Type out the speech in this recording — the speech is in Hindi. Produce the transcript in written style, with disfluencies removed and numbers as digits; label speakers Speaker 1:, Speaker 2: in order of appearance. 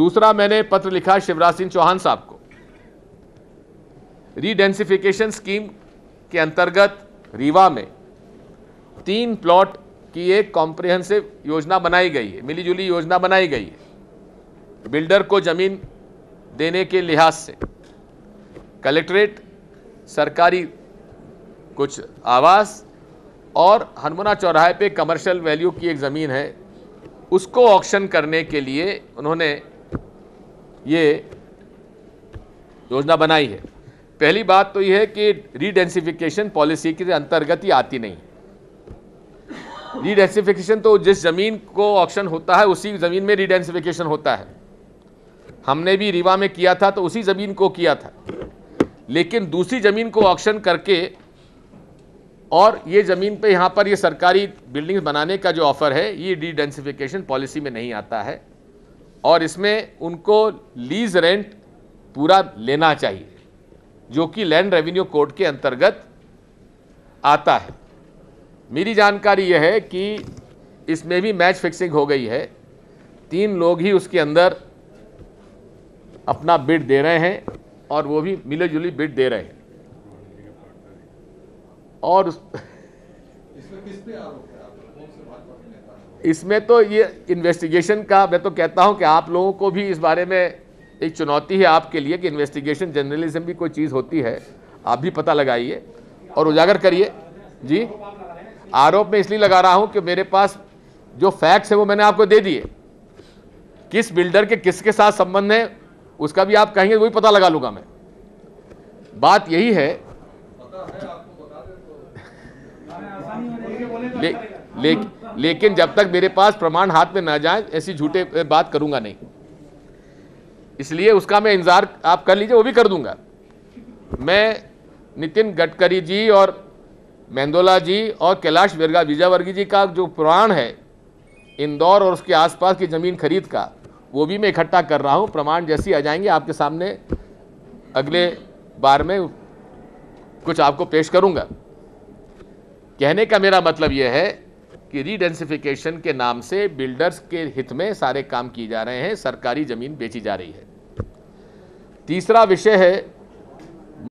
Speaker 1: दूसरा, मैंने पत्र लिखा शिवराज सिंह चौहान साहब को। रीडेंसिफिकेशन स्कीम के अंतर्गत रीवा में 3 प्लॉट की एक कॉम्प्रिहेंसिव योजना बनाई गई है, मिलीजुली योजना बनाई गई है। बिल्डर को जमीन देने के लिहाज से कलेक्ट्रेट, सरकारी कुछ आवास और हनुमाना चौराहे पे कमर्शियल वैल्यू की एक ज़मीन है, उसको ऑक्शन करने के लिए उन्होंने ये योजना बनाई है। पहली बात तो यह है कि रीडेंसिफिकेशन पॉलिसी के अंतर्गत ही आती नहीं। रीडेंसिफिकेशन तो जिस ज़मीन को ऑक्शन होता है उसी ज़मीन में रीडेंसिफिकेशन होता है। हमने भी रीवा में किया था तो उसी ज़मीन को किया था, लेकिन दूसरी ज़मीन को ऑक्शन करके और ये ज़मीन पे यहाँ पर ये सरकारी बिल्डिंग्स बनाने का जो ऑफ़र है, ये रीडेंसिफिकेशन पॉलिसी में नहीं आता है और इसमें उनको लीज रेंट पूरा लेना चाहिए, जो कि लैंड रेवेन्यू कोड के अंतर्गत आता है। मेरी जानकारी यह है कि इसमें भी मैच फिक्सिंग हो गई है। 3 लोग ही उसके अंदर अपना बिड दे रहे हैं और वो भी मिले जुली बिड दे रहे हैं। और
Speaker 2: इसमें किस पे आरोप है? आप कौन से भाजपा के नेता हैं?
Speaker 1: इसमें तो ये इन्वेस्टिगेशन का, मैं तो कहता हूं कि आप लोगों को भी इस बारे में एक चुनौती है आपके लिए कि इन्वेस्टिगेशन जर्नलिज्म भी कोई चीज़ होती है, आप भी पता लगाइए और उजागर करिए। जी, आरोप मैं इसलिए लगा रहा हूं कि मेरे पास जो फैक्ट्स है वो मैंने आपको दे दिए। किस बिल्डर के किसके साथ संबंध है उसका भी आप कहेंगे, वही पता लगा लूंगा मैं। बात यही है, लेकिन जब तक मेरे पास प्रमाण हाथ में ना जाए ऐसी झूठे बात करूंगा नहीं। इसलिए उसका मैं इंतजार आप कर लीजिए, वो भी कर दूंगा। मैं नितिन गडकरी जी और मेंदोला जी और कैलाश विजयवर्गीय जी का जो पुराण है इंदौर और उसके आसपास की ज़मीन खरीद का, वो भी मैं इकट्ठा कर रहा हूँ। प्रमाण जैसी आ जाएंगे आपके सामने अगले बार में कुछ आपको पेश करूँगा। कहने का मेरा मतलब यह है कि रीडेंसिफिकेशन के नाम से बिल्डर्स के हित में सारे काम किए जा रहे हैं, सरकारी ज़मीन बेची जा रही है। तीसरा विषय है